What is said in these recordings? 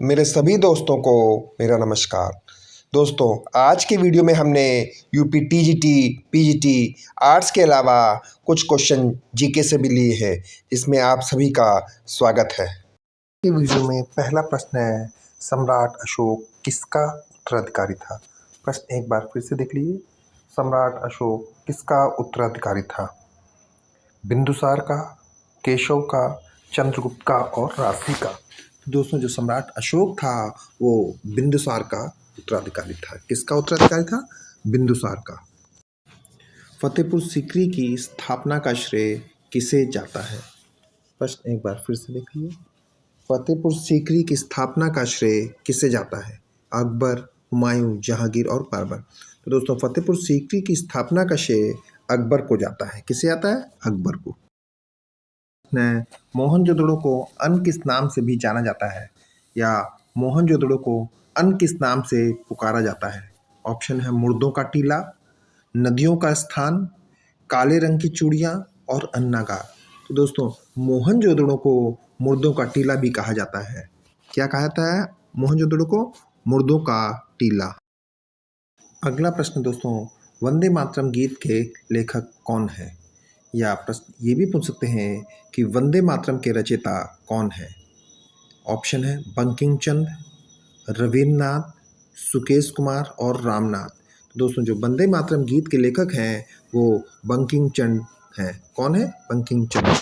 मेरे सभी दोस्तों को मेरा नमस्कार। दोस्तों, आज के वीडियो में हमने यूपी टीजीटी, पीजीटी, आर्ट्स के अलावा कुछ क्वेश्चन जीके से भी लिए हैं, जिसमें आप सभी का स्वागत है। ये वीडियो में पहला प्रश्न है, सम्राट अशोक किसका उत्तराधिकारी था? प्रश्न एक बार फिर से देख लीजिए। सम्राट अशोक किसका उत्तराधिकारी था? बिंदुसार का, केशव का, चंद्रगुप्त का और राशि का। तो दोस्तों, जो सम्राट अशोक था वो बिंदुसार का उत्तराधिकारी था। किसका उत्तराधिकारी था? बिंदुसार का। फतेहपुर सीकरी की स्थापना का श्रेय किसे जाता है? प्रश्न एक बार फिर से देख लीजिए। फतेहपुर सीकरी की स्थापना का श्रेय किसे जाता है? अकबर, हुमायूं, जहांगीर और बाबर। तो दोस्तों, फतेहपुर सीकरी की स्थापना का श्रेय अकबर को जाता है। किसे आता है? अकबर को। मोहनजोदड़ो को अन्य किस नाम से भी जाना जाता है, या मोहनजोदड़ो को अन्य किस नाम से पुकारा जाता है? ऑप्शन है मुर्दों का टीला, नदियों का स्थान, काले रंग की चूड़ियाँ और अन्नागार। तो दोस्तों, मोहनजोदड़ो को मुर्दों का टीला भी कहा जाता है। क्या कहा जाता है मोहनजोदड़ो को? मुर्दों का टीला। अगला प्रश्न दोस्तों, वंदे मातरम गीत के लेखक कौन है? या प्रश्न ये भी पूछ सकते हैं कि वंदे मातरम के रचयिता कौन है? ऑप्शन है बंकिम चंद्र, रविन्द्रनाथ, सुकेश कुमार और रामनाथ। तो दोस्तों, जो वंदे मातरम गीत के लेखक हैं वो बंकिम चंद्र हैं। कौन है? बंकिम चंद्र।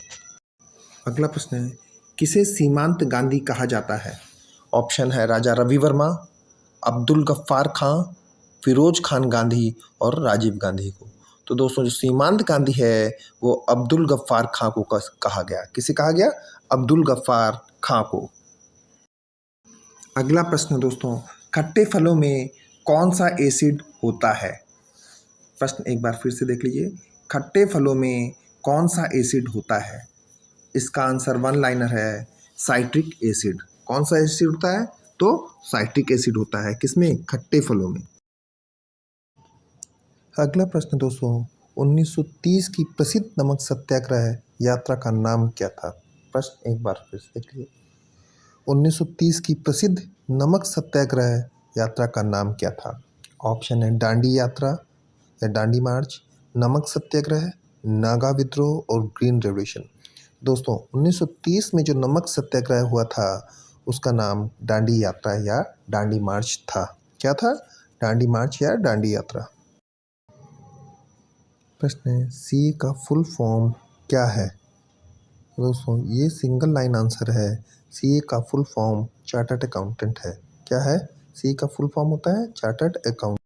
अगला प्रश्न है, किसे सीमांत गांधी कहा जाता है? ऑप्शन है राजा रवि वर्मा, अब्दुल गफ्फार खां, फिरोज खान गांधी और राजीव गांधी को। तो दोस्तों, जो सीमांत गांधी है वो अब्दुल गफ्फार खां को कहा गया। किसे कहा गया? अब्दुल गफ्फार खां को। अगला प्रश्न दोस्तों, खट्टे फलों में कौन सा एसिड होता है? प्रश्न एक बार फिर से देख लीजिए। खट्टे फलों में कौन सा एसिड होता है? इसका आंसर वन लाइनर है, साइट्रिक एसिड। कौन सा एसिड होता है? तो साइट्रिक एसिड होता है। किसमें? खट्टे फलों में। अगला प्रश्न दोस्तों, 1930 की प्रसिद्ध नमक सत्याग्रह यात्रा का नाम क्या था? प्रश्न एक बार फिर से देख लीजिए। 1930 की प्रसिद्ध नमक सत्याग्रह यात्रा का नाम क्या था? ऑप्शन है दांडी यात्रा या दांडी मार्च, नमक सत्याग्रह, नागा विद्रोह और ग्रीन रेवोल्यूशन। दोस्तों, 1930 में जो नमक सत्याग्रह हुआ था उसका नाम दांडी यात्रा या दांडी मार्च था। क्या था? दांडी मार्च या दांडी यात्रा। प्रश्न है, सीए का फुल फॉर्म क्या है? दोस्तों, ये सिंगल लाइन आंसर है। सीए का फुल फॉर्म चार्टर्ड अकाउंटेंट है। क्या है? सीए का फुल फॉर्म होता है चार्टर्ड अकाउंटेंट।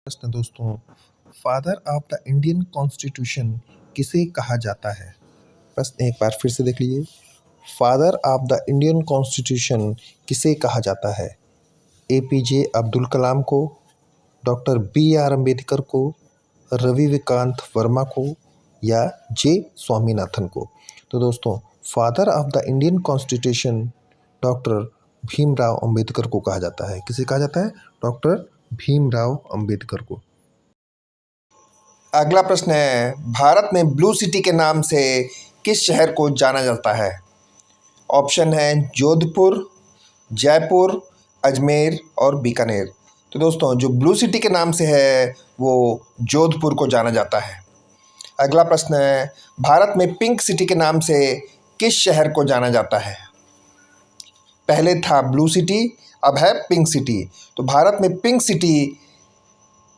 प्रश्न दोस्तों, father of the Indian constitution किसे कहा जाता है? प्रश्न एक बार फिर से देख लीजिए। Father of the Indian constitution किसे कहा जाता है? एपीजे अब्दुल कलाम को, डॉक्टर BR अम्बेडकर को, रवि विकांत वर्मा को या जे स्वामीनाथन को। तो दोस्तों, father of the Indian constitution doctor Bhimrao Ambedkar को कहा जाता है। किसे कहा जाता है? डॉक्टर भीमराव अंबेडकर को। अगला प्रश्न है, भारत में ब्लू सिटी के नाम से किस शहर को जाना जाता है? ऑप्शन है जोधपुर, जयपुर, अजमेर और बीकानेर। तो दोस्तों, जो ब्लू सिटी के नाम से है वो जोधपुर को जाना जाता है। अगला प्रश्न है, भारत में पिंक सिटी के नाम से किस शहर को जाना जाता है? पहले था ब्लू सिटी, अब है पिंक सिटी। तो भारत में पिंक सिटी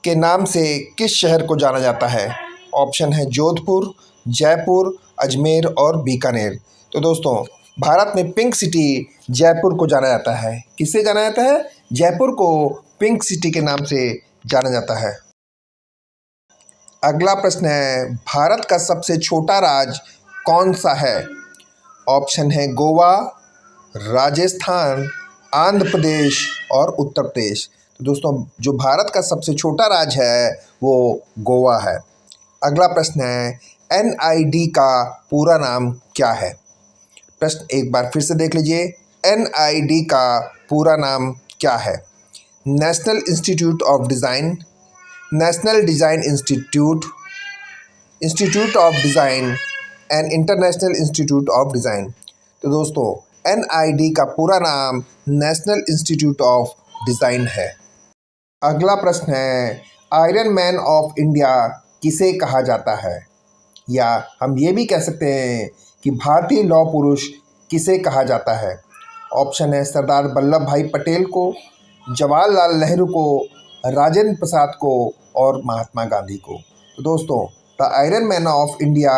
के नाम से किस शहर को जाना जाता है? ऑप्शन है जोधपुर, जयपुर, अजमेर और बीकानेर। तो दोस्तों, भारत में पिंक सिटी जयपुर को जाना जाता है। किससे जाना जाता है? जयपुर को पिंक सिटी के नाम से जाना जाता है। अगला प्रश्न है, भारत का सबसे छोटा राज्य कौन सा है? ऑप्शन है गोवा, राजस्थान, आंध्र प्रदेश और उत्तर प्रदेश। तो दोस्तों, जो भारत का सबसे छोटा राज्य है वो गोवा है। अगला प्रश्न है, NID का पूरा नाम क्या है? प्रश्न एक बार फिर से देख लीजिए। NID का पूरा नाम क्या है? National institute of design, national design institute, institute of design and international institute of design. तो दोस्तों, NID का पूरा नाम नेशनल इंस्टीट्यूट ऑफ डिज़ाइन है। अगला प्रश्न है, आयरन मैन ऑफ इंडिया किसे कहा जाता है? या हम ये भी कह सकते हैं कि भारतीय लौह पुरुष किसे कहा जाता है? ऑप्शन है सरदार वल्लभ भाई पटेल को, जवाहरलाल नेहरू को, राजेंद्र प्रसाद को और महात्मा गांधी को। तो दोस्तों, the iron man of India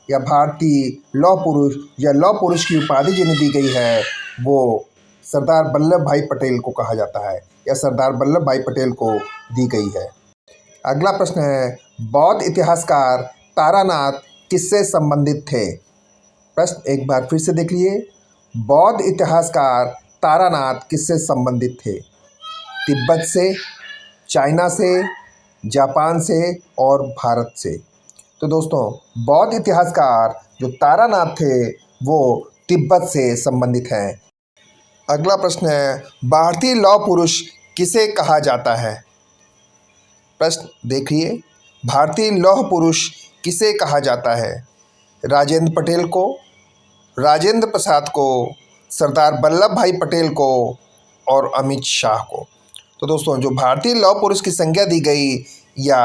या भारतीय लौह पुरुष या लौह पुरुष की उपाधि जिन्हें दी गई है वो सरदार वल्लभ भाई पटेल को कहा जाता है या सरदार वल्लभ भाई पटेल को दी गई है। अगला प्रश्न है, बौद्ध इतिहासकार तारानाथ किससे संबंधित थे? प्रश्न एक बार फिर से देख लिए, बौद्ध इतिहासकार तारानाथ किससे संबंधित थे? तिब्बत से, चाइना से, जापान से और भारत से। तो दोस्तों, बौद्ध इतिहासकार जो तारानाथ थे वो तिब्बत से संबंधित हैं। अगला प्रश्न है, भारतीय लौह पुरुष किसे कहा जाता है? प्रश्न देखिए, भारतीय लौह पुरुष किसे कहा जाता है? राजेंद्र पटेल को, राजेंद्र प्रसाद को, सरदार वल्लभ भाई पटेल को और अमित शाह को। तो दोस्तों, जो भारतीय लौह पुरुष की संज्ञा दी गई या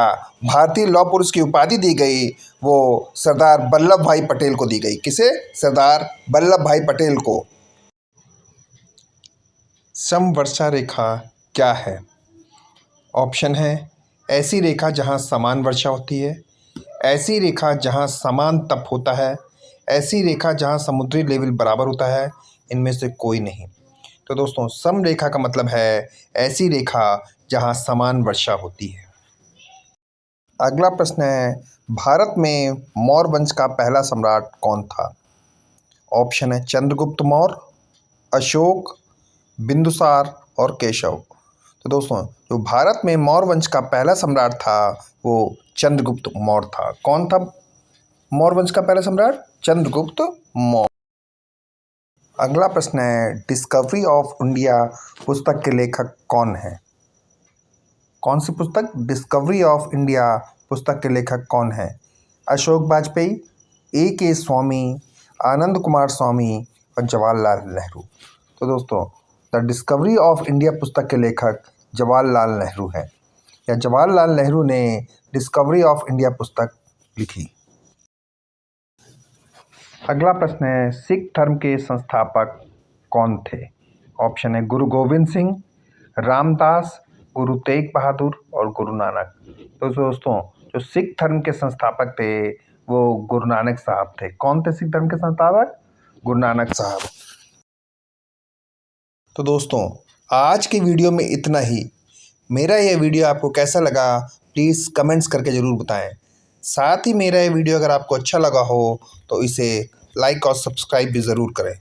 भारतीय लौह पुरुष की उपाधि दी गई वो सरदार वल्लभ भाई पटेल को दी गई। किसे? सरदार वल्लभ भाई पटेल को। समवर्षा रेखा क्या है? ऑप्शन है, ऐसी रेखा जहां समान वर्षा होती है, ऐसी रेखा जहां समान तप होता है, ऐसी रेखा जहां समुद्री लेवल बराबर होता है, इनमें से कोई नहीं। तो दोस्तों, सम रेखा का मतलब है ऐसी रेखा जहां समान वर्षा होती है। अगला प्रश्न है, भारत में मौर्य वंश का पहला सम्राट कौन था? ऑप्शन है चंद्रगुप्त मौर्य, अशोक, बिंदुसार और केशव। तो दोस्तों, जो भारत में मौर्य वंश का पहला सम्राट था वो चंद्रगुप्त मौर्य था। कौन था मौर्य वंश का पहला सम्राट? चंद्रगुप्त मौर्य। अगला प्रश्न है, डिस्कवरी ऑफ इंडिया पुस्तक के लेखक कौन है? कौन सी पुस्तक? डिस्कवरी ऑफ इंडिया पुस्तक के लेखक कौन है? अशोक वाजपेयी, A.K. स्वामी, आनंद कुमार स्वामी और जवाहरलाल नेहरू। तो दोस्तों, द डिस्कवरी ऑफ इंडिया पुस्तक के लेखक जवाहरलाल नेहरू हैं या जवाहरलाल नेहरू ने डिस्कवरी ऑफ इंडिया पुस्तक लिखी। अगला प्रश्न है, सिख धर्म के संस्थापक कौन थे? ऑप्शन है गुरु गोविंद सिंह, रामदास, गुरु तेग बहादुर और गुरु नानक। तो दोस्तों, जो सिख धर्म के संस्थापक थे वो गुरु नानक साहब थे। कौन थे सिख धर्म के संस्थापक? गुरु नानक साहब। तो दोस्तों, आज की वीडियो में इतना ही। मेरा यह वीडियो आपको कैसा लगा प्लीज़ कमेंट्स करके ज़रूर बताएं। साथ ही मेरा ये वीडियो अगर आपको अच्छा लगा हो तो इसे लाइक और सब्सक्राइब भी ज़रूर करें।